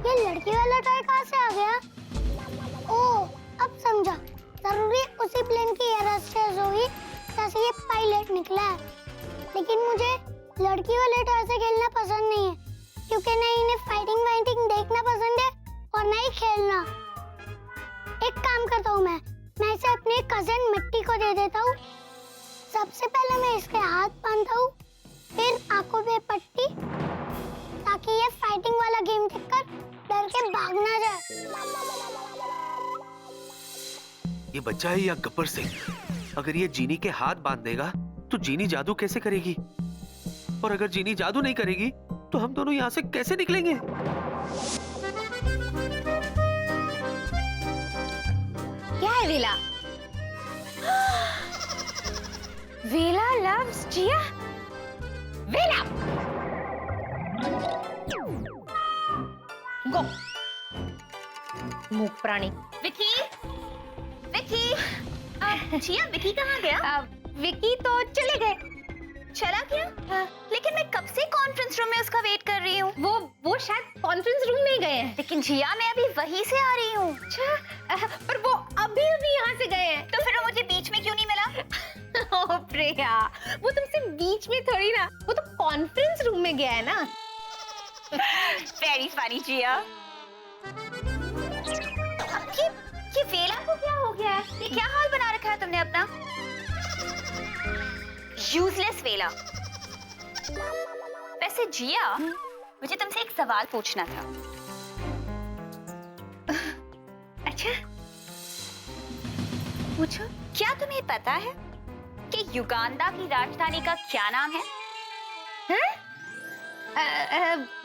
ये लड़की वाला टॉय कहाँ से आ गया? ओह, अब समझा। जरूरी उसी प्लेन की एयरहोस्टेस होगी जैसे ये पायलट निकला है। लेकिन मुझे लड़की वाले टॉय से खेलना पसंद नहीं है, क्योंकि ना इन्हें फाइटिंग वाइटिंग देखना पसंद है और ना ही खेलना। एक काम करता हूँ, मैं इसे अपने कजन मिट्टी को दे देता हूँ। सबसे पहले मैं इसके हाथ बांधता हूँ, फिर आंखों पे पट्टी, ताकि ये फाइटिंग वाला गेम देखकर डर के भाग ना जाए। ये बच्चा है या गब्बर सिंह? अगर ये जीनी के हाथ बांध देगा तो जीनी जादू कैसे करेगी? और अगर जीनी जादू नहीं करेगी तो हम दोनों यहाँ से कैसे निकलेंगे? क्या है वेला? वेला लव्स जिया। वेला गो। मूक प्राणी। विकी, विकी, जिया विकी कहाँ गया? विकी तो चले गए। चला गया? लेकिन मैं कब से कॉन्फ्रेंस रूम में उसका वेट कर रही हूँ। वो शायद कॉन्फ्रेंस रूम में गए हैं। लेकिन जिया मैं अभी वहीं से आ रही हूँ। अच्छा, पर वो अभी यहाँ से गए हैं। तो फिर वो मुझे बीच में क्यों नहीं मिला? ओह प्रिया, वो तुमसे बीच में थोड़ी ना, वो तो कॉन्फ्रेंस रूम में गया है ना। वेरी फनी जिया। ये वेला को क्या हो गया है? ये क्या हाल बना रखा है तुमने अपना? यूजलेस वेला। वैसे जिया, मुझे तुमसे एक सवाल पूछना था। अच्छा, पूछो। क्या तुम्हें पता है कि युगांडा की राजधानी का क्या नाम है?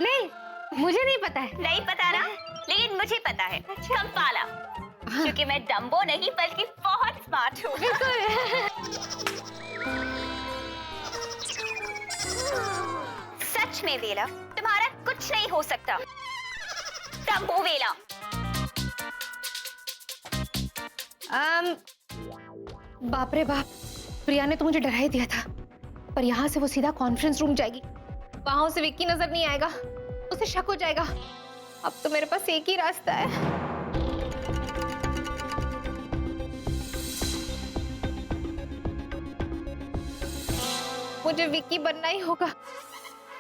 नहीं, मुझे नहीं पता है। नहीं पता ना? लेकिन मुझे पता है। कंपाला। क्योंकि मैं डम्बो नहीं बल्कि बहुत स्मार्ट हूँ। सच में वेला, तुम्हारा कुछ नहीं हो सकता। डम्बो वेला। बाप रे बाप, प्रिया ने तो मुझे डरा ही दिया था। पर यहाँ से वो सीधा कॉन्फ्रेंस रूम जाएगी, वहां से विक्की नजर नहीं आएगा, उसे शक हो जाएगा। अब तो मेरे पास एक ही रास्ता है। मुझे विक्की बनना ही होगा।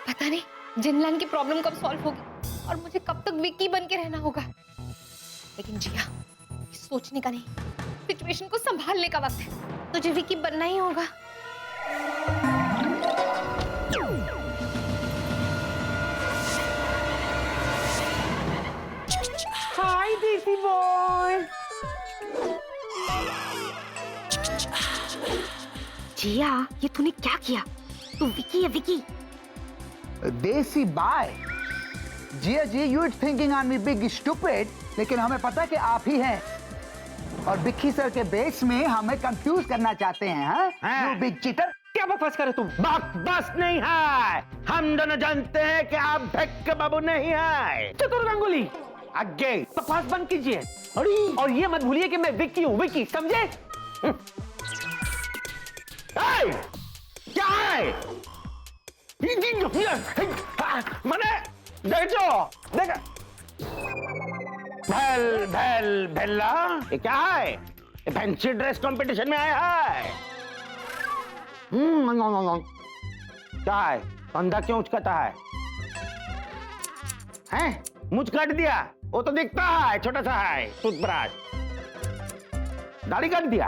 पता नहीं जिनलान की प्रॉब्लम कब सॉल्व होगी और मुझे कब तक विक्की बन के रहना होगा। लेकिन जिया, सोचने का नहीं, सिचुएशन को संभालने का वक्त है। तुझे विक्की बनना ही होगा। हाय देसी बॉय। जिया, ये तूने क्या किया? तू विक्की है Vicky. Desi boy. Jiya ji, you thinking on me big stupid, लेकिन हमें पता है कि आप ही हैं और विक्की सर के बेस में हमें कंफ्यूज करना चाहते हैं। हाँ? You big cheater. क्या बकवास करे तुम? बकवास नहीं है, हम दोनों जानते हैं कि आप भक्के बाबू नहीं है। चतुर गांगुली, आगे बकवास बंद कीजिए। और ये मत भूलिए कि मैं विक्की हूँ, विक्की, समझे? क्या है? मैंने देख भेल्ला, ये क्या है? ये फैंसी ड्रेस कंपटीशन में आया है। क्या है? कंधा क्यों उचकता है? हैं? मुझ काट दिया? वो तो दिखता है छोटा सा है, टूथब्रश। दाढ़ी काट दिया?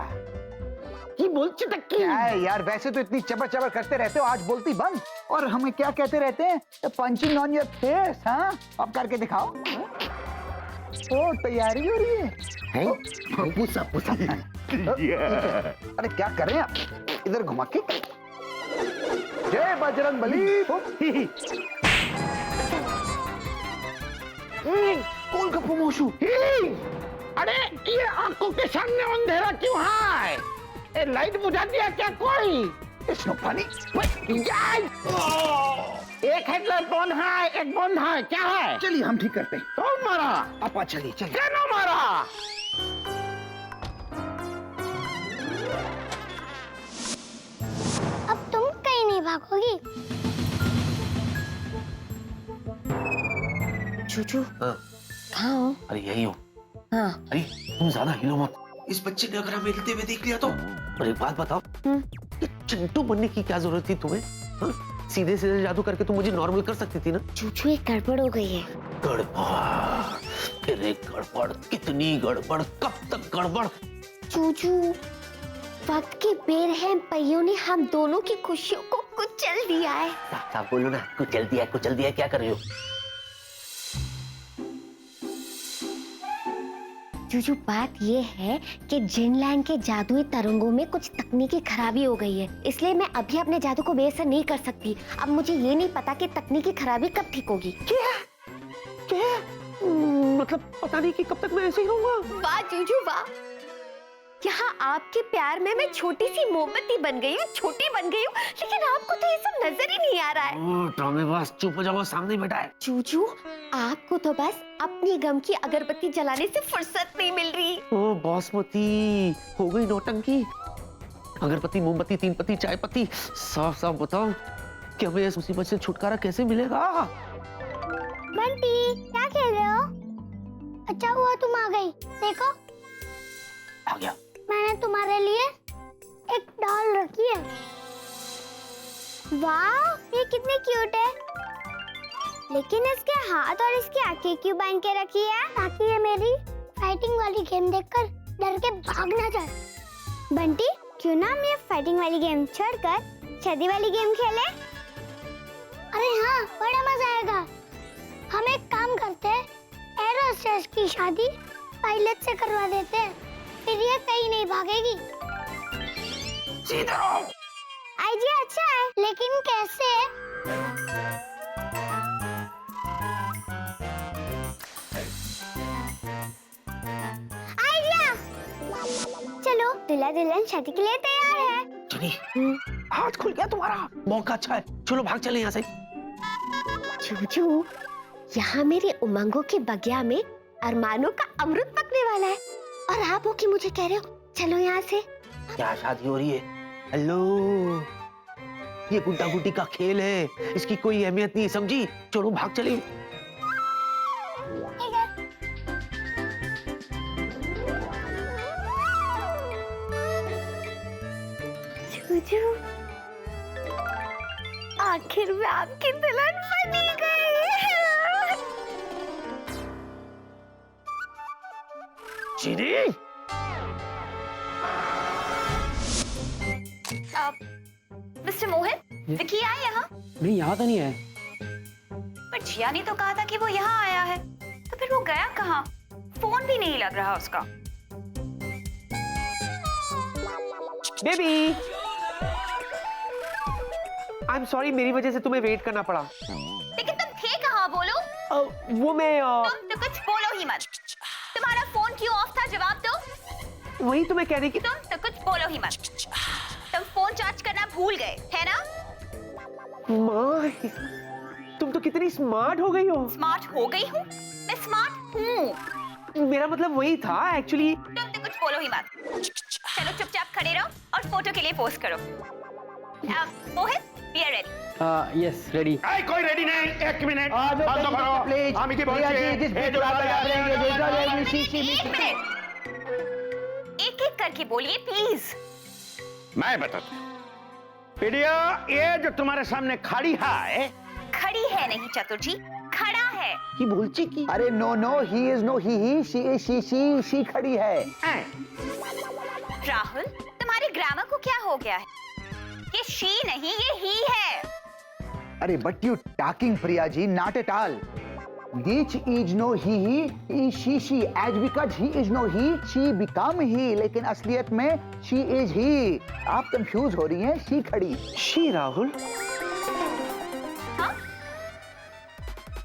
की बोल चिटकी है यार, वैसे तो इतनी चबर चबर करते रहते हो, आज बोलती बंद। और हमें क्या कहते रहते हैं? Punching on your face. हाँ, अब करके दिखाओ। ओ, तैयारी हो रही है? पूछा पूछा। अरे क्या कर रहे हैं आप? इधर घुमा के। जय बजरंग बली। कौन का प्रमोशु? अरे ये आंखों के सामने अंधेरा क्यों है? ए, लाइट बुझा दिया क्या कोई? पानी। एक हेडलाइट बंद है, एक बंद है, क्या है? चलिए हम ठीक करते हैं। कौन मारा? अपा चलिए चलिए। क्या मारा? अब तुम कहीं नहीं भागोगी। चूचू हाँ, कहाँ हो? अरे यही हूँ। हाँ अरे तुम ज्यादा हिलो मत, इस बच्चे ने अगर हमें हिलते हुए देख लिया तो। और एक बात बताओ, ये चिंटू बनने की क्या जरूरत थी तुम्हें? हाँ? सीधे सीधे जादू करके तुम मुझे नॉर्मल कर सकती थी ना। चूचू एक गड़बड़ हो गई है। गड़बड़? फिर एक गड़बड़? कितनी गड़बड़? कब तक गड़बड़? चूचू वक्त के बेरहम पहियों ने हम दोनों की खुशियों को कुचल दिया है। साफ बोलो ना, कुचल दिया, क्या कर रही हो? चूचू बात ये है कि जिनलैंड के जादुई तरंगों में कुछ तकनीकी खराबी हो गई है, इसलिए मैं अभी अपने जादू को बेअसर नहीं कर सकती। अब मुझे ये नहीं पता कि तकनीकी खराबी कब ठीक होगी। क्या? मतलब पता नहीं कि कब तक मैं ऐसे ही रहूंगा। वाह चूचू वाह, यहाँ आपके प्यार में मैं छोटी सी मोमबत्ती बन गई हूँ, छोटी बन गई हूँ, लेकिन आपको तो ये सब नजर ही नहीं आ रहा है। ड्रामेबाज, चुप हो जाओ, सामने बैठा है। चूचू आपको तो बस अपनी गम की अगरबत्ती जलाने से फुर्सत नहीं मिल रही। ओ बासमती, हो गई नौटंकी। अगरबत्ती, मोमबत्ती, तीन पत्ती, चाय पत्ती, साफ साफ बताओ कि हमें इस मुसीबत से छुटकारा कैसे मिलेगा? बंटी क्या खेल रहे हो? अच्छा हुआ तुम आ गई। देखो आ गया। मैंने तुम्हारे लिए एक डॉल रखी है। वाह ये कितनी क्यूट है, लेकिन इसके हाथ और इसकी आंखें क्यों बांध के रखी है? ताकि ये मेरी फाइटिंग वाली गेम देखकर डर के भाग ना जाए। बंटी क्यों ना हम ये फाइटिंग वाली गेम छोड़कर शादी वाली गेम खेले? अरे हाँ बड़ा मजा आएगा। हम एक काम करते हैं, एरोस्टेस की शादी पायलट से करवा देते हैं, फिर ये कहीं नहीं भागेगी। सीधा रहो। आइडिया अच्छा है, लेकिन कैसे? आइडिया! चलो दूल्हा दुल्हन शादी के लिए तैयार है। चली, हाथ खुल गया तुम्हारा, मौका अच्छा है, चलो भाग चले यहाँ से। चूचू यहाँ मेरे उमंगों के बगिया में अरमानों का अमृत पकने वाला है, और आप हो कि मुझे कह रहे हो चलो यहाँ से। क्या शादी हो रही है? हेलो, ये गुड्डा गुड्डी का खेल है, इसकी कोई अहमियत नहीं, समझी? चलो भाग चले। चूचू आखिर में आपकी दुल्हन बनी गई। चीनी, मिस्टर मोहित, विकी आया यहाँ? नहीं यहाँ तो नहीं है। पर जिया ने तो कहा था कि वो यहाँ आया है, तो फिर वो गया कहाँ? फोन भी नहीं लग रहा उसका। बेबी, आई एम सॉरी, मेरी वजह से तुम्हें वेट करना पड़ा। लेकिन तुम थे कहाँ बोलो? वो मैं तुम तो कुछ बोलो ही मत। तुम्हारा फोन क्यों ऑफ था? जवाब दो। वही तो मैं कह रही कि तुम तो कुछ बोलो ही मत। तुम फोन चार्ज करना भूल गए, है ना? माँ, तुम तो कितनी स्मार्ट हो गई हो। स्मार्ट हो गई हूँ? मैं स्मार्ट हूँ। मेरा मतलब वही था एक्चुअली। तुम तो कुछ बोलो ही मत। चलो चुपचाप खड़े रहो और फोटो के लिए पोज करो। मोहित, we are ready. Yes ready. कोई रेडी नहीं, एक मिनट प्लीज हम की प्रिया जी जिस बीच आप बजा रहे हैं एक मिनट, एक एक करके बोलिए प्लीज। मैं बताता हूँ। प्रिया, ये जो तुम्हारे सामने खड़ी है, खड़ी है नहीं चतुर जी, खड़ा है। ये बोलची की। अरे no no, he is no he, she is she खड़ी है। राहुल, तुम्हारे ग्रामर को क्या हो गया है? ये शी नहीं, ये ही है। अरे but you talking Priya ji, not at all. This is no he, is she. As because he is no he, she become he. लेकिन असलियत में she is he. आप कंफ्यूज हो रही हैं, she खड़ी। शी राहुल? हाँ?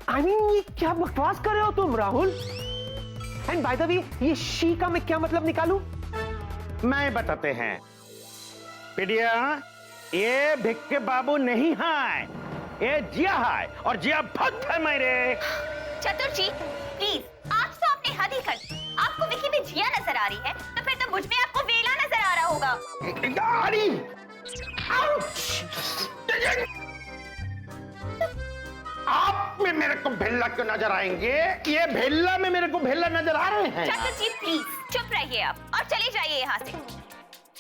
I mean, ये क्या बकवास कर रहे हो तुम Rahul? And by the way, ये शी का मैं क्या मतलब निकालूं? मैं बताते हैं। प्रिया, ये भिक्के बाबू नहीं है, ये जिया है, और जिया भक्त है मेरे। चतुर जी प्लीज, आप तो अपने हद ही कर। आपको विकी में जिया नजर आ रही है, तो फिर तो मुझ में आपको वेला नजर आ रहा होगा। अरे! आप में मेरे को भेल्ला क्यों नजर आएंगे? ये भेल्ला में मेरे को भेल्ला नजर आ रहे हैं। चाचा जी प्लीज चुप रहिए आप और चले जाइए यहाँ से।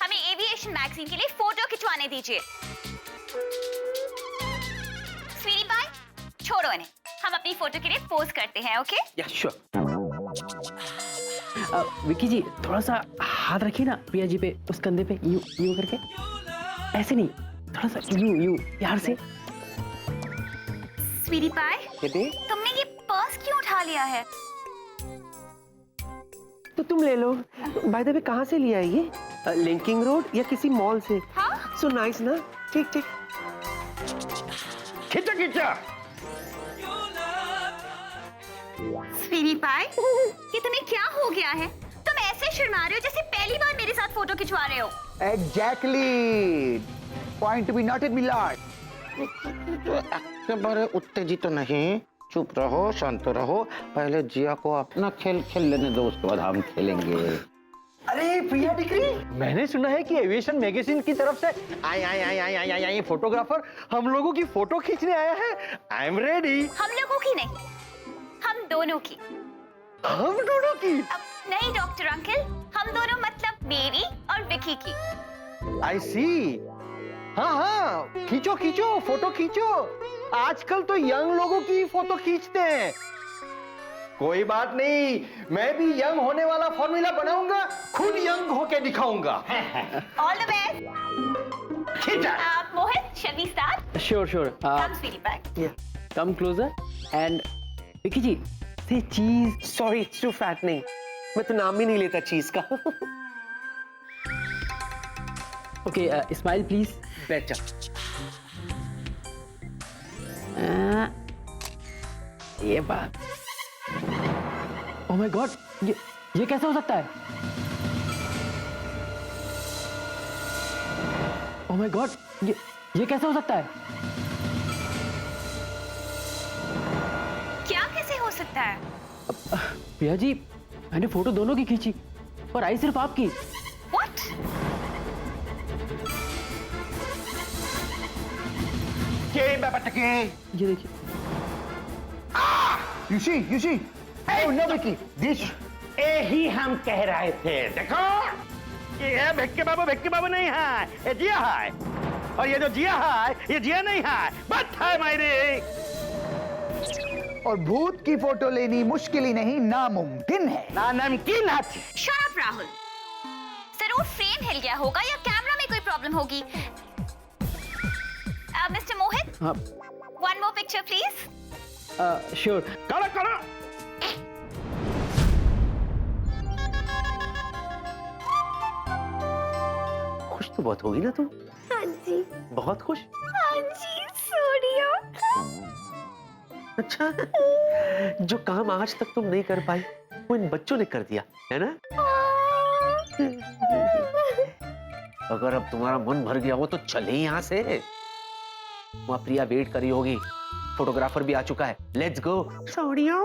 हमें एविएशन मैगजीन के लिए फोटो खिंचवाने दीजिए। स्वीटी पाई छोड़ो इन्हें, हम अपनी फोटो के लिए पोज करते हैं। ओके या श्योर। विक्की जी थोड़ा सा हाथ रखिए ना प्रिया जी पे, उस कंधे पे, यूं यूं करके, ऐसे नहीं, थोड़ा सा यूं यूं प्यार से। स्वीटी पाई तुमने ये पर्स क्यों उठा लिया है? तो तुम ले लो। बाय द वे कहाँ से लिया है ये? लिंकिंग रोड या किसी मॉल से? हाँ? सो नाइस ना? ठीक ठीक। खींचा खींचा। स्वीटी पाई ये तुम्हें क्या हो गया है? तुम ऐसे शर्मा रहे हो जैसे पहली बार मेरे साथ फोटो खिंचवा रहे हो। Exactly, point to be noted milord. बड़े उत्तेजित तो नहीं, चुप रहो, शांत रहो। पहले जिया को अपना खेल खेल लेने दो, उसके बाद हम खेलेंगे। अरे प्रिया डिक्री, मैंने सुना है कि एविएशन मैगजीन की तरफ से आई फोटोग्राफर हम लोगों की फोटो खींचने आया है। I am ready. हम लोगों की नहीं, हम दोनों की। हम दोनों की? नहीं डॉक्टर अंकल, हम दोनों मतलब मेरी और विकी की। आई सी। हाँ हाँ, खींचो खींचो, फोटो खींचो। आजकल तो यंग लोगों की फोटो खींचते हैं। कोई बात नहीं, मैं भी यंग होने वाला फॉर्मूला बनाऊंगा, खुद यंग होके दिखाऊंगा। All the best. खींचा। Mohit, shall we start? Sure sure. Come sweetie pie. Come closer and Vicky ji से cheese. Sorry it's too fattening. मैं तो नाम ही नहीं लेता चीज का। Okay smile please. बेटर। ये बात। ओह माय गॉड, ये कैसे हो सकता है? ओह माय गॉड, ये कैसे हो सकता है? क्या कैसे हो सकता है? प्रिया जी, मैंने फोटो दोनों की खींची पर आई सिर्फ आपकी। What? ये देखिए। You see? Oh no, Vicky, this. यही हम कह रहे थे। देखो, ये भिक्की बाबू नहीं है, ये जिया है। और ये जो जिया है, ये जिया नहीं है, बट है मेरी। और भूत की फोटो लेनी मुश्किल ही नहीं, नामुमकिन है। ना नमकीन है। Shut up, Rahul. जरूर फ्रेम हिल गया होगा या कैमरा में कोई प्रॉब्लम होगी। मिस्टर मोहित, हाँ one more picture please. Sure. करो करो। खुश तो बहुत होगी ना तुम? हाँ जी। बहुत खुश? हाँ जी, सोनिया। अच्छा, जो काम आज तक तुम नहीं कर पाई वो इन बच्चों ने कर दिया है ना? अगर अब तुम्हारा मन भर गया हो तो चले यहाँ से। वहाँ प्रिया वेट करी होगी, फोटोग्राफर भी आ चुका है। Let's go. सोनिया,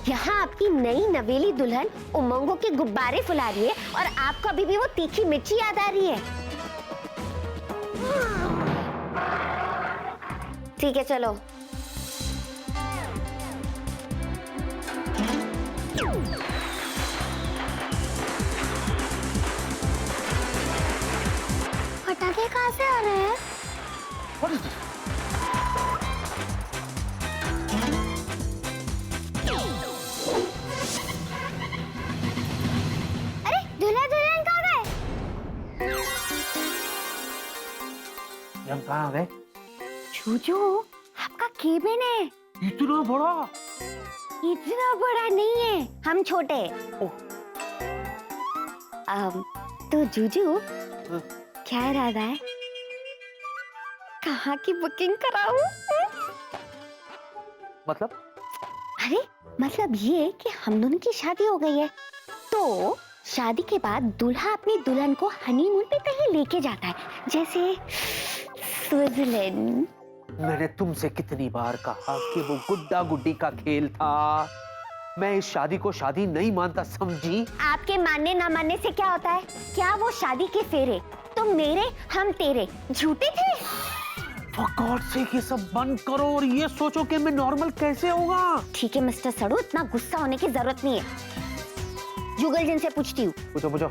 यहाँ आपकी नई नवेली दुल्हन उमंगों के गुब्बारे फुला रही है और आपको अभी भी वो तीखी मिर्ची याद आ रही है। ठीक है चलो। पटाखे कहाँ से आ रहे हैं? अरे दूल्हा दुल्हन कहाँ गए? हम कहाँ गए? जूजू, आपका केबिन है। इतना बड़ा? इतना बड़ा नहीं है, हम छोटे। तो जूजू क्या इरादा है? कहाँ की बुकिंग कराऊं? मतलब? अरे मतलब ये कि हम दोनों की शादी हो गई है, तो शादी के बाद दूल्हा अपनी दुल्हन को हनीमून पे कहीं लेके जाता है, जैसे स्विट्जरलैंड। मैंने तुमसे कितनी बार कहा कि वो गुड्डा गुड्डी का खेल था। मैं इस शादी को शादी नहीं मानता, समझी? आपके मानने ना मानने से क्या होता है? क्या वो शादी के फेरे तुम मेरे हम तेरे झूठे थे? For God's sake, ये सब बंद करो और ये सोचो कि मैं नॉर्मल कैसे होगा। ठीक है मिस्टर सड़ू, इतना गुस्सा होने की जरूरत नहीं है। जुगल जिनसे पूछती हूँ। पूछो पूछो।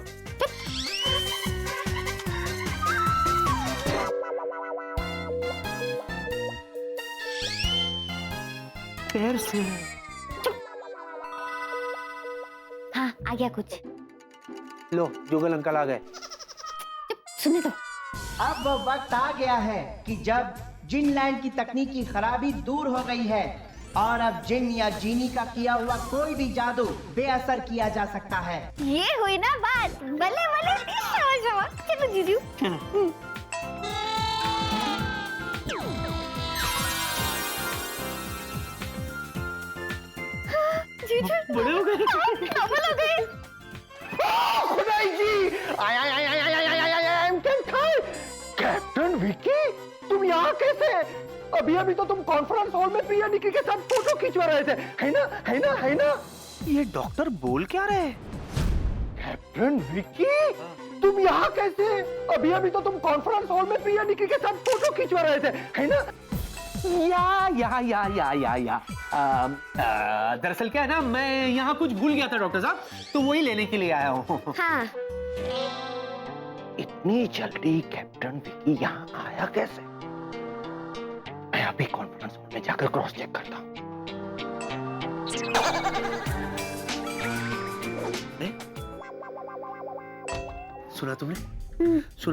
पैर से। हाँ आ गया कुछ। लो जुगल अंकल आ गए। सुनने दो। अब वक्त आ गया है कि जब जिन लाइन की तकनीकी खराबी दूर हो गई है और अब जिन या जीनी का किया हुआ कोई भी जादू बेअसर किया जा सकता है। ये हुई ना बात। भले भले शाबाश। चलो जीजू। बड़े हो गए। डबल हो गए। खुदाई जी, कैप्टन विकी, तुम यहाँ कैसे? अभी अभी तो तुम कॉन्फ्रेंस हॉल में प्रिया निकी के साथ फोटो खिंचवा रहे थे, है ना? है ना? है ना? ये डॉक्टर बोल क्या रहे? कैप्टन विकी, तुम यहाँ कैसे? अभी अभी तो तुम कॉन्फ्रेंस हॉल में प्रिया निकी के साथ फोटो खिंचवा रहे थे, है ना? दरअसल क्या है ना, मैं यहाँ कुछ भूल गया था डॉक्टर साहब, तो वही लेने के लिए आया हूँ। हाँ। इतनी जल्दी कैप्टन विकी यहाँ आया कैसे? मैं अभी कॉन्फ्रेंस हॉल में जाकर क्रॉस चेक करता हूँ। सुना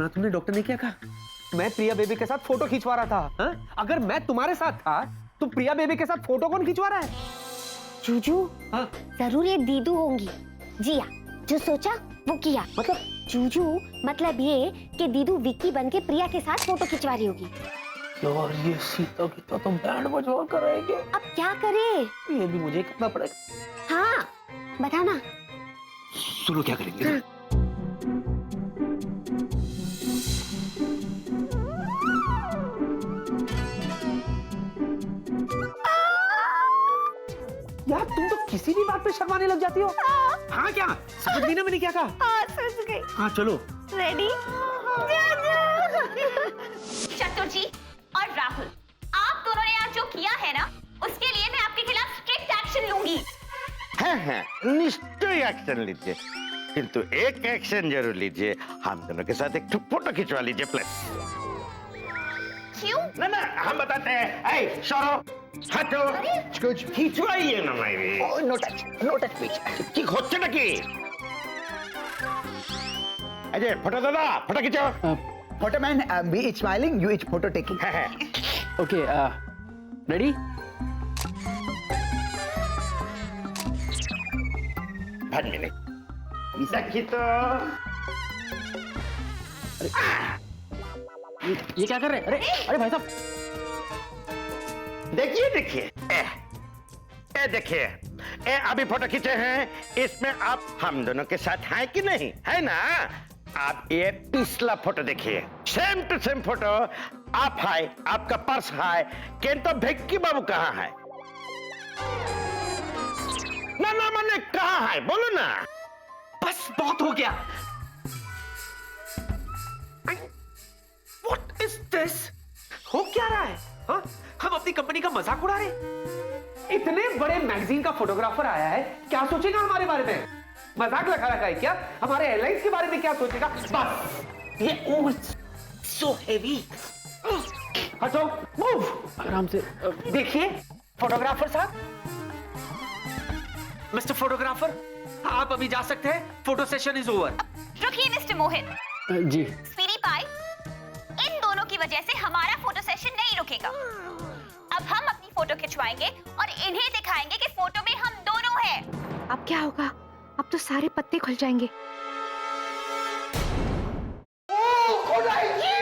तुमने डॉक्टर ने क्या कहा? मैं प्रिया बेबी के साथ फोटो खिंचवा रहा था। हा? अगर मैं तुम्हारे साथ था तो प्रिया बेबी के साथ फोटो कौन खिंचवा रहा है? जूजू, हाँ? जरूर ये दीदू होंगी। जिया, जो सोचा वो किया। मतलब जूजू, मतलब ये कि दीदू विक्की बनके प्रिया के साथ फोटो खिंचवा रही होगी। यार ये सीता की तो तुम बैंड बजवा करेंगे। अब क्या करे? ये भी मुझे करना पड़ेगा। हाँ, बताओ ना। सुनो क्या करेंगे। यार तुम तो किसी भी बात पे शर्माने लग जाती हो। हाँ क्या समझ गई ना मैंने क्या कहा? हाँ समझ गई। हाँ चलो। रेडी? चतुर जी और राहुल, आप दोनों ने आज जो किया है ना, उसके लिए मैं आपके खिलाफ स्ट्रिक्ट एक्शन लूंगी। हाँ, निश्चय एक्शन लीजिए, किंतु एक एक्शन जरूर लीजिए। हम दोनों के साथ एक फोटो खिंचवा लीजिए प्लीज। क्यों? ना हम बताते हैं। ऐ शोरो, हटो, कुछ खिंचवाइए ना मेरी। No touch please. ठीक होচ্ছে নাকি? अजय फोटो दादा, फोटो खींचो। Photoman, be smiling, you is photo taking. Okay, ready? 1 minute. bisa gitu. ये क्या कर रहे हैं? अरे भाई साहब, देखिए ए देखिए, ए अभी फोटो खींचे हैं, इसमें आप हम दोनों के साथ हैं कि नहीं, है ना? आप ये पिछला फोटो देखिए, सेम टू सेम फोटो। आप है, आपका पर्स है, किंतु भिक्की बाबू कहाँ है? ना मैंने कहाँ है, बोलो ना। बस बहुत हो गया। What is this? हो क्या रहा है? हाँ? हम अपनी कंपनी का मजाक उड़ा रहे हैं? इतने बड़े मैगजीन का फोटोग्राफर आया है, क्या सोचेगा हमारे बारे में? मजाक लगा रखा है क्या? हमारे एयरलाइंस के बारे में क्या सोचेगा? बस ये so heavy. हटो, मूव। आराम से। देखिए फोटोग्राफर साहब, मिस्टर फोटोग्राफर, आप अभी जा सकते हैं। Photo session is over. रुकिए मिस्टर मोहित। जी। स्वीटी पाई, इन दोनों की वजह से हमारा फोटो सेशन नहीं रुकेगा। अब हम अपनी फोटो खिंचवाएंगे और इन्हें दिखाएंगे कि फोटो में हम दोनों हैं। अब क्या होगा? अब तो सारे पत्ते खुल जाएंगे। खुदाई जी!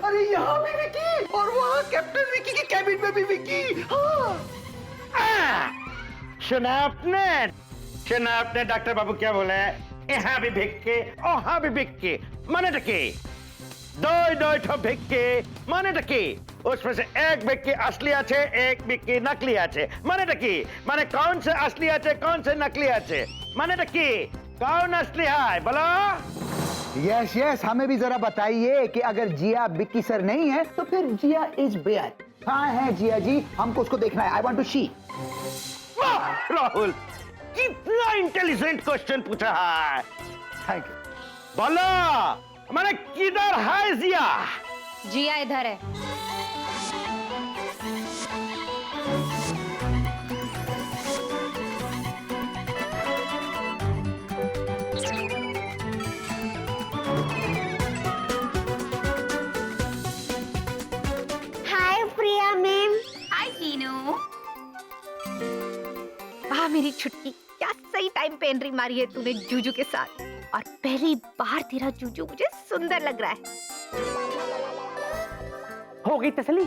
अरे यहाँ भी विकी और वहाँ कैप्टन विकी के कैबिन में भी विकी। हाँ। सुना आपने डॉक्टर बाबू क्या बोला है? यहाँ भी भिक्की, वहाँ भी भिक्की, माने टकी। दो ठो भिक्की, माने टकी। उसमें से एक भिक्की असली আছে, एक भिक्की नकली আছে, माने टकी। माने कौन से असली আছে, कौन से नकली আছে, माने टकी। कौन असली है बोलो? यस यस, हमें भी जरा बताइए कि अगर जिया विक्की सर नहीं है तो फिर जिया इज वेयर? कहाँ है जिया जी? हमको उसको देखना है। आई वांट टू सी। वाह राहुल, कितना इंटेलिजेंट क्वेश्चन पूछा है। Thank you. बोलो मैंने किधर है जिया? जिया इधर है। हाय प्रिया मैम। हाय टीनू। वाह मेरी छुट्टी, क्या सही टाइम पे एंट्री मारी है तूने जूजू के साथ। और पहली बार तेरा जूजू मुझे सुंदर लग रहा है। हो गई तसल्ली?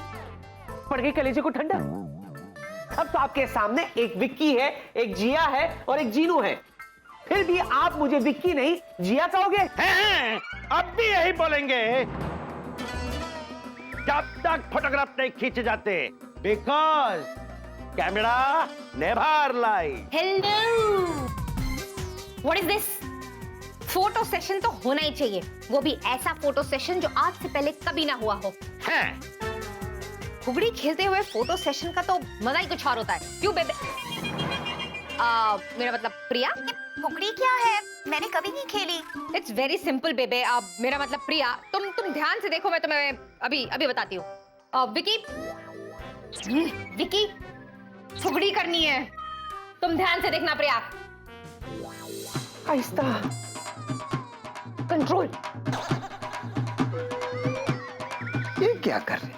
पड़ गई कलेजे को ठंडा? अब तो आपके सामने एक विक्की है, एक जिया है और एक जीनू है। फिर भी आप मुझे विक्की नहीं जिया कहोगे? हैं? अब भी यही बोलेंगे जब तक फोटोग्राफ नहीं खींचे जाते, because camera never lie. Hello, what is this? Photo session तो होना ही चाहिए, वो भी ऐसा फोटो सेशन जो आज से पहले कभी ना हुआ हो। हैं? फुगड़ी खेलते हुए फोटो सेशन का तो मजा ही कुछ और होता है, क्यों बेबे? मेरा मतलब प्रिया। फुगड़ी क्या है? मैंने कभी नहीं खेली। इट्स वेरी सिंपल बेबे। मेरा मतलब प्रिया, तुम ध्यान से देखो, मैं तुम्हें अभी बताती हूँ। विकी, विकी, फुगड़ी करनी है, तुम ध्यान से देखना प्रिया। आहिस्ता, कंट्रोल। ये क्या कर रहे?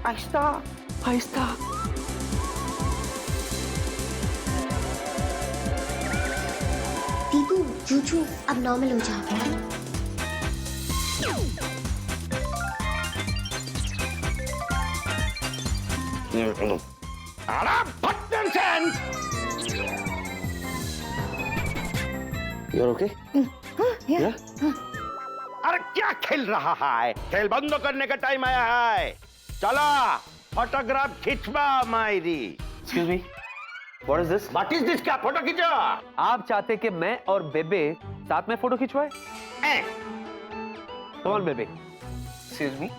आहिस्ता, आहिस्ता। दीपू, जूजू अब नॉर्मल हो जाओ। You're okay? Yeah. अरे क्या खेल रहा है? खेल बंद करने का टाइम आया है। चला फोटोग्राफ खींचवा मायरी। Excuse me. What is this? What is this? क्या फोटो खींचो? आप चाहते कि मैं और बेबे साथ में फोटो खिंचवाए? Come on, baby. Excuse me.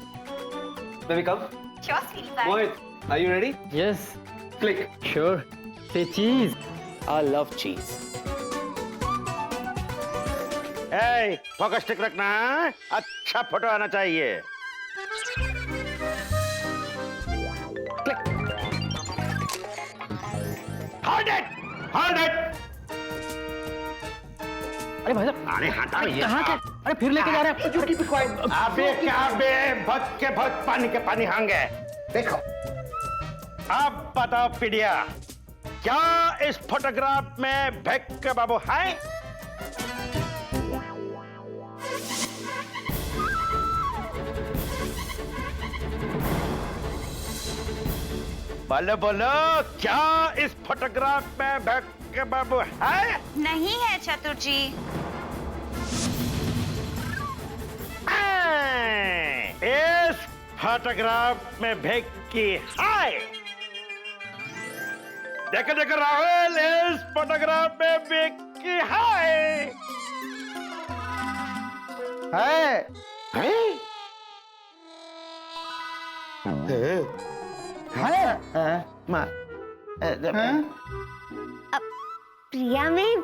Baby, come. Sure, sweetie pie. Mohit, are you ready? Yes, Click. sure. Say cheese. I love cheese. Focus stick रखना है? अच्छा फोटो आना चाहिए। Click. Hold it! Hold it! अरे भाई साहब, अरे हटाओ ये। कहाँ के? अरे फिर लेके जा रहे हैं। You keep it quiet. अबे क्या बे, भत के भत पानी के पानी होंगे। देखो, अब बताओ पीडिया, क्या इस फोटोग्राफ में भिक्की बाबू है? बोलो बोलो, क्या इस फोटोग्राफ में भिक्की बाबू है? नहीं है चतुर जी। इस फोटोग्राफ में भिक्की है। देखो देखो राहुल, इस फोटोग्राफ में भिक्की है। प्रिया मैम,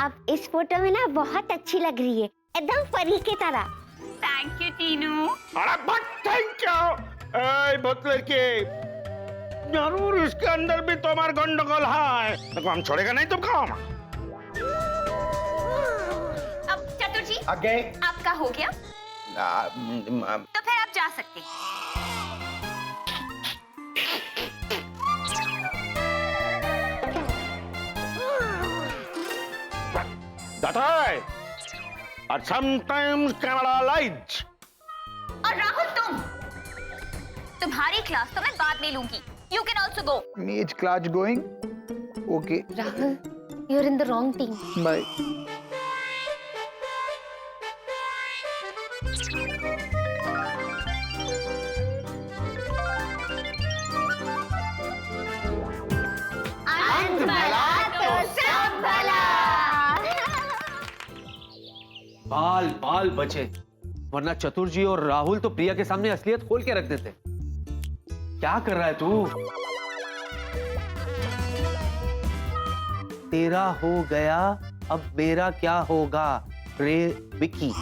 आप इस फोटो में ना बहुत अच्छी लग रही है, एकदम परी की तरह। Thank you Tinu. अरे बट थैंक यू। ए बहुत लड़के, जरूर इसके अंदर भी तुम्हारा गंडगोल है, तो हम छोड़ेगा नहीं तुमको। अब चतुर जी, आगे। आपका हो गया, तो फिर आप जा सकते हैं। That's right. But sometimes camera lights. और राहुल, तुम्हारी क्लास तो मैं बाद में लूंगी। You can also go. Meet class going. Okay. Rahul, you're in the wrong team. Bye. बाल बाल बचे, वरना चतुर जी और राहुल तो प्रिया के सामने असलियत खोल के रख देते। क्या कर रहा है तू? तेरा हो गया, अब मेरा क्या होगा रे विक्की?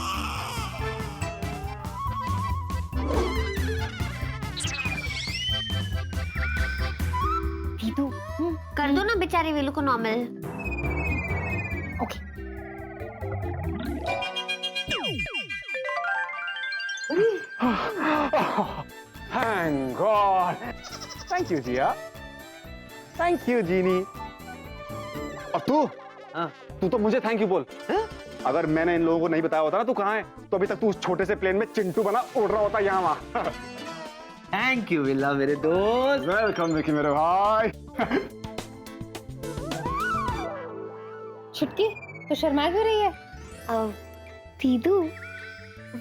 दीदू कर दो ना बेचारे वेलू को normal. Okay. Thank God. Thank you Jiya, thank you Jeannie. और तू हाँ? तू तो मुझे थैंक यू बोल। अगर मैंने इन लोगों को नहीं बताया होता ना तू कहाँ है, तो अभी तक तू उस छोटे से प्लेन में चिंटू बना उड़ रहा होता यहाँ वहाँ। थैंक यू विल्ला मेरे दोस्त। वेलकम विकी मेरे भाई। छुटकी तो शर्मा क्यों रही है? दीदू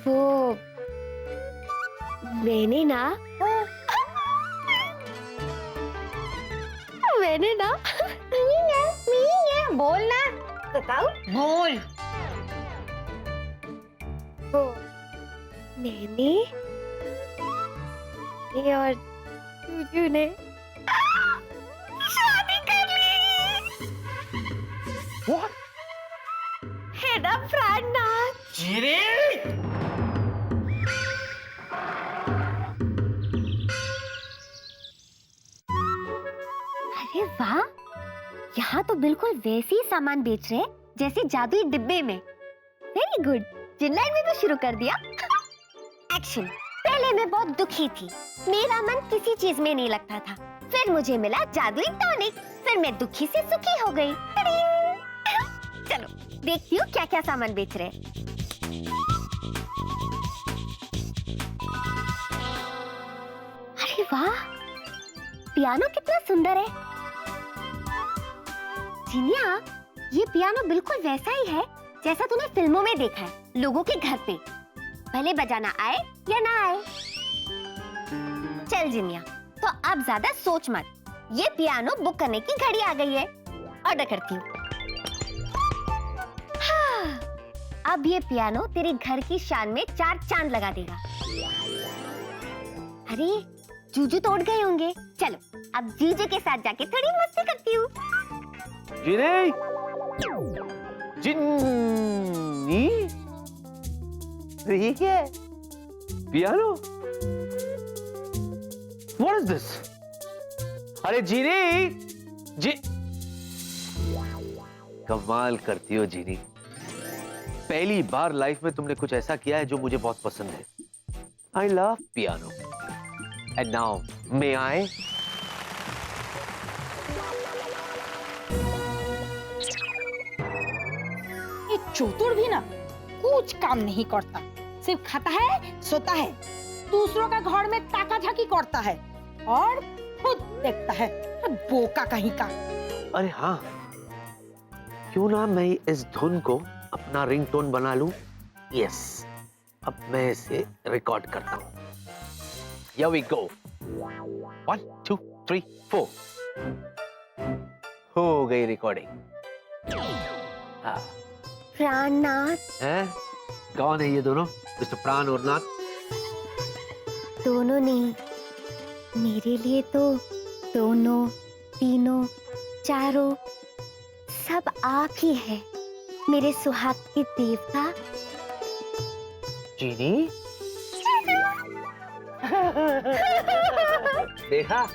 वो मैंने ना बोल ना, बताओ। बोल। वो मैंने ये और जूजू ने शादी कर ली। What? है ना प्राणनाथ? अरे वाह, यहाँ तो बिल्कुल वैसे ही सामान बेच रहे जैसे जादुई डिब्बे में। वेरी गुड, जिनलाइन में भी शुरू कर दिया। एक्शन। पहले मैं बहुत दुखी थी, मेरा मन किसी चीज में नहीं लगता था। फिर मुझे मिला जादुई टॉनिक, फिर मैं दुखी से सुखी हो गई। चलो देखती हूँ क्या क्या सामान बेच रहे। अरे वाह, पियानो कितना सुंदर है। जिनिया, ये पियानो बिल्कुल वैसा ही है जैसा तूने फिल्मों में देखा है, लोगों के घर पे, भले बजाना आए या ना आए। चल जिनिया, तो अब ज्यादा सोच मत, ये पियानो बुक करने की घड़ी आ गई है। ऑर्डर करती हूँ। हाँ, अब ये पियानो तेरे घर की शान में 4 चांद लगा देगा। अरे जूजू तो उठ गए होंगे, चलो अब जीजू के साथ जाके थोड़ी मस्ती करती हूँ। जिनी, जिन्नी, ठीक है। पियानो? What is this? अरे जीनी, कमाल करती हो जीनी। पहली बार लाइफ में तुमने कुछ ऐसा किया है जो मुझे बहुत पसंद है। I love piano. And now, may I? ये चतुर भी ना कुछ काम नहीं करता, सिर्फ खाता है, सोता है, दूसरों का घर में ताका झाकी करता है और खुद देखता है। बोका कहीं का। अरे हाँ, क्यों ना मैं इस धुन को अपना रिंगटोन बना लूं? यस, अब मैं इसे रिकॉर्ड करता हूं। Here we go. 1, 2, 3, 4. हो गई रिकॉर्डिंग। हाँ। प्राणनाथ। हैं? कौन है ये दोनों? मिस्टर प्राण और नाथ? दोनों नहीं, मेरे लिए तो दोनों, तीनों, चारों सब आप ही है, मेरे सुहाग के देवता। जीनी? देखा,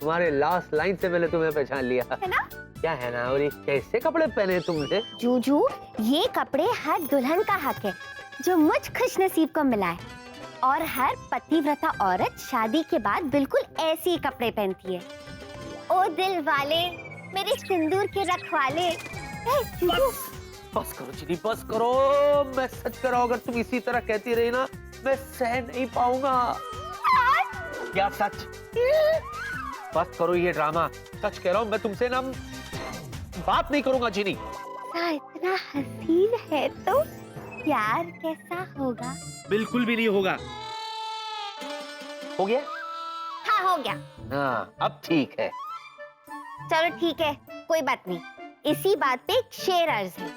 तुम्हारे लास्ट लाइन से मैंने तुम्हें पहचान लिया है ना? क्या है ना? और ये कैसे कपड़े पहने तुमने? जूजू, ये कपड़े हर दुल्हन का हक है जो मुझ खुश नसीब को मिला है, और हर पतिव्रता औरत शादी के बाद बिल्कुल ऐसे ही कपड़े पहनती है। ओ दिल वाले, मेरे सिंदूर के रखवाले। बस करो जीनी, बस करो। मैं सच कह रहा हूं, अगर तुम इसी तरह कहती रही ना, मैं सह नहीं पाऊंगा। क्या सच? बस करो ये ड्रामा। सच कह रहा हूं, मैं तुमसे ना बात नहीं करूंगा जीनी। इतना हसीन है तो प्यार कैसा होगा? बिल्कुल भी नहीं होगा। हो गया? हाँ हो गया। हाँ, अब ठीक है। चलो ठीक है, कोई बात नहीं। इसी बात पे एक शेर अर्ज है।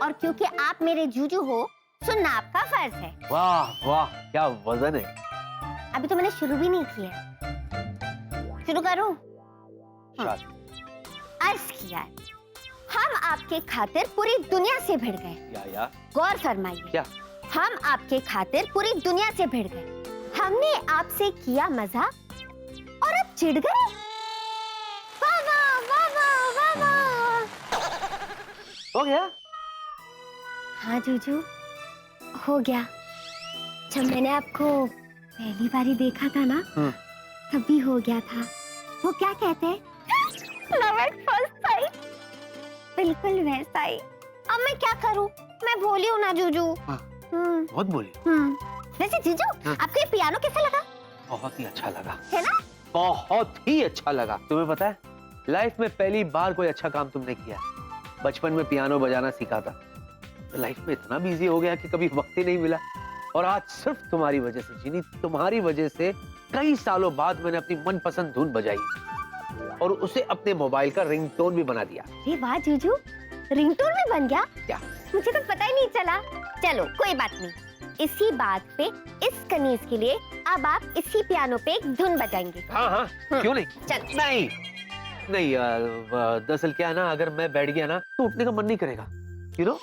और क्योंकि आप मेरे जूजू हो, सुनना आपका फर्ज है। वाह वाह, क्या वजन है। अभी तो मैंने शुरू भी नहीं किया। शुरू करूं? अर्ज किया है, हम आपके खातिर पूरी दुनिया से भिड़ गए। या गौर फरमाइए। क्या? हम आपके खातिर पूरी दुनिया से भिड़ गए। हमने आपसे किया मजाक और अब चिढ़ गए। वाह वाह वाह वाह वाह वाह। हो गया? हाँ जूजू, हो गया। जब मैंने आपको पहली बारी देखा था ना, तब भी हो गया था। वो क्या कहते हैं, लव एट फर्स्ट साइट, बिल्कुल वैसा ही। अब मैं क्या करूं, मैं भोली हूं ना जूजू। बहुत बोली। वैसे जीजू, आपको ये पियानो कैसा लगा? बहुत ही अच्छा लगा, है ना? बहुत ही अच्छा लगा। तुम्हें पता है, लाइफ में पहली बार कोई अच्छा काम तुमने किया। बचपन में पियानो बजाना सीखा था, तो लाइफ में इतना बिजी हो गया कि कभी वक्त ही नहीं मिला। और आज सिर्फ तुम्हारी वजह से जीनी, तुम्हारी वजह से कई सालों बाद मैंने अपनी मनपसंद धुन बजाई और उसे अपने मोबाइल का रिंगटोन भी बना दिया। अरे वाह जीजू, रिंगटोन भी बन गया? क्या? मुझे तो पता ही नहीं चला। चलो कोई बात नहीं, इसी बात पे, इस कनीज के लिए अब आप इसी पियानो पे एक धुन बजाएंगे। हाँ, क्यों नहीं? चल। नहीं नहीं, दरअसल क्या है ना, अगर मैं बैठ गया ना तो उठने का मन नहीं करेगा, you know.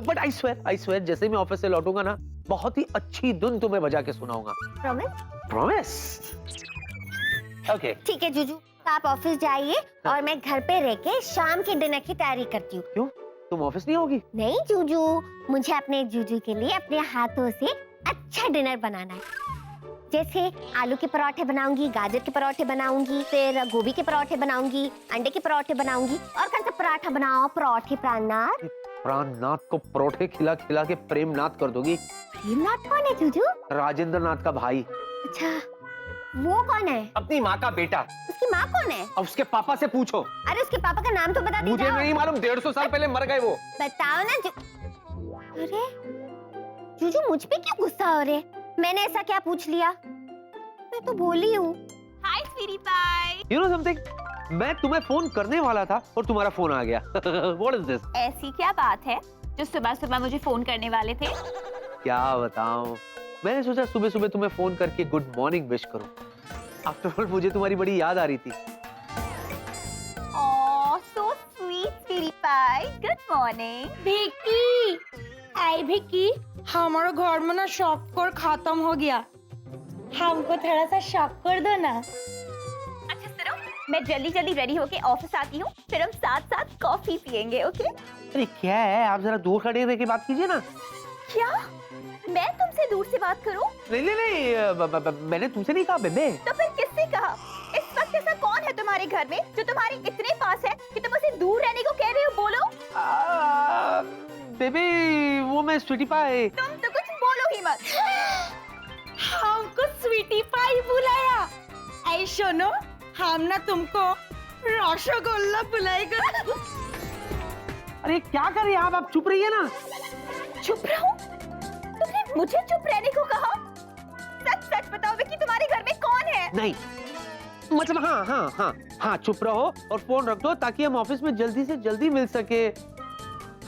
But I swear जैसे ही मैं ऑफिस से लौटूंगा ना, बहुत ही अच्छी धुन तुम्हें बजा के सुनाऊंगा। प्रॉमिस? प्रॉमिस। ओके। ठीक है जूजू, तो आप ऑफिस जाइए और मैं घर पे रह के शाम के डिनर की तैयारी करती हूँ। क्यों, तुम ऑफिस नहीं होगी? नहीं जूजू, मुझे अपने जूजू के लिए अपने हाथों से अच्छा डिनर बनाना है। जैसे आलू के पराठे बनाऊंगी, गाजर के पराठे बनाऊंगी, फिर गोभी के पराठे बनाऊंगी, अंडे के पराठे बनाऊंगी, और कौन सा पराठा बनाओ? पराठे प्राणनाथ। प्राणनाथ को परोठे खिला खिला के प्रेमनाथ कर दोगी। प्रेमनाथ कौन है जूजू? राजेंद्र नाथ का भाई। अच्छा, वो कौन है? अपनी माँ का बेटा। उसकी माँ कौन है? अब उसके पापा से पूछो। अरे उसके पापा का नाम तो बता दीजिए। मुझे नहीं मालूम, 150 साल पहले मर गए वो। बताओ ना अरे जूजू, मुझ पे क्यों गुस्सा हो रहे? मैंने ऐसा क्या पूछ लिया? मैं तो भोली हूँ। हाय स्वीटी पाई। You know something? मैं तुम्हें फोन करने वाला था और तुम्हारा फोन आ गया। What is this? ऐसी क्या बात है जो सुबह सुबह मुझे फोन करने वाले थे? क्या बताऊं, मैंने सोचा सुबह सुबह तुम्हें फोन करके गुड मॉर्निंग विश करूं। आफ्टर ऑल मुझे तुम्हारी बड़ी याद आ रही थी। ओह सो स्वीट स्वीटी पाई, गुड मॉर्निंग। विक्की, आई विक्की, हमारे घर में ना शॉकर खत्म हो गया, हमको थोड़ा सा शक्कर दो ना। अच्छा सुनो, मैं जल्दी जल्दी रेडी होके ऑफिस आती हूँ, फिर हम साथ साथ कॉफी पियेंगे, ओके? अरे क्या है, आप जरा दूर खड़े रह के बात कीजिए ना। क्या मैं तुमसे दूर से बात करूं? नहीं, मैंने तुमसे नहीं कहा बेबे। तो फिर किससे कहा? इस वक्त ऐसा कौन है तुम्हारे घर में जो तुम्हारे इतने पास है कि तुम उसे दूर रहने को कह रहे हो? बोलो। बेबे, वो मैं स्वीटी पाई। तुम तो कुछ बोलो ही मत। हमको स्वीटी पाई बुलाया। ऐ सुनो, हम ना तुमको रसगुल्ला बुलाएगा। अरे क्या कर रही हैं आप चुप रहिए ना। चुप रहूं? तुमने मुझे चुप रहने को कहा? सच सच बताओ विक्की, तुम्हारे घर में कौन है? नहीं, मतलब हाँ, चुप रहो और फोन रख दो ताकि हम ऑफिस में जल्दी से जल्दी मिल सके।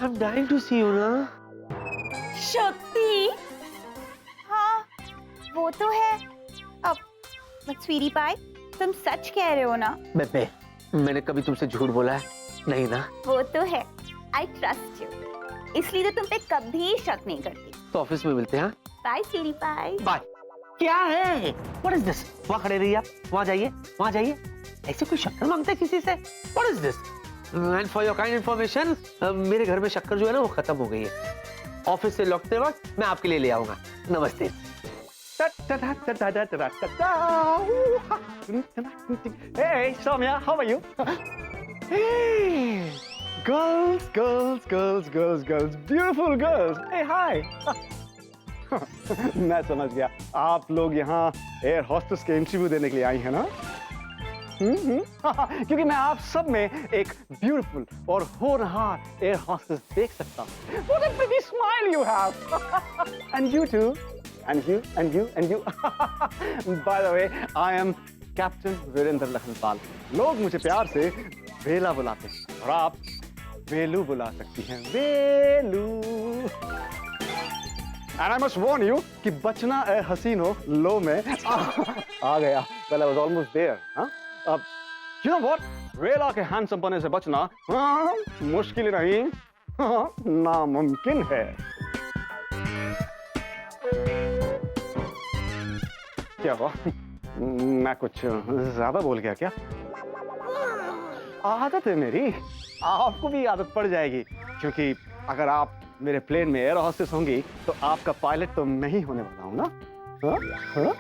I'm dying to see you ना। शक्ति, हाँ, वो तो है। अब स्वीटी पाई, तुम सच कह रहे हो ना? बेबे, मैंने कभी तुमसे झूठ बोला है? नहीं ना? वो तो है। I trust you, इसलिए तो तुम पे कभी शक नहीं करती। तो ऑफिस में मिलते हैं। बाय स्वीटी पाई। बाय। क्या है? What is this? वहाँ खड़े रहिए आप, वहाँ जाइए। ऐसे कोई शक्कर मांगता है किसी से? What is this? And for your kind information, मेरे घर में शक्कर जो है ना वो खत्म हो गई है। ऑफिस से लौटते वक्त मैं आपके लिए ले आऊंगा। नमस्ते। Hey, Soumya, how are you? Hey, girls, beautiful girls. Hey, hi. मैं समझ गया, आप लोग यहाँ एयर हॉस्टेस के इंटरव्यू देने के लिए आई हैं ना? क्योंकि मैं आप सब में एक ब्यूटीफुल और होनहार एयर हॉस्टेस देख सकता हूँ। What a pretty smile you have. And you too. And you. By the way, I am Captain Virendra Lakhanpal. लोग मुझे प्यार से वेला बुलाते हैं और आप वेलू बुला सकती हैं, वेलू। And I must warn you कि बचना ए हसीन हो लो में आ गया। Well, I was almost there. Huh? You know what? वेला के हैंडसम बने से बचना मुश्किल नहीं, नामुमकिन है। क्या हुआ? मैं कुछ ज्यादा बोल गया क्या? आदत है मेरी, आपको भी आदत पड़ जाएगी, क्योंकि अगर आप मेरे प्लेन में एयर होस्टेस होंगी तो आपका पायलट तो मैं ही होने वाला हूं ना। हाँ? हाँ?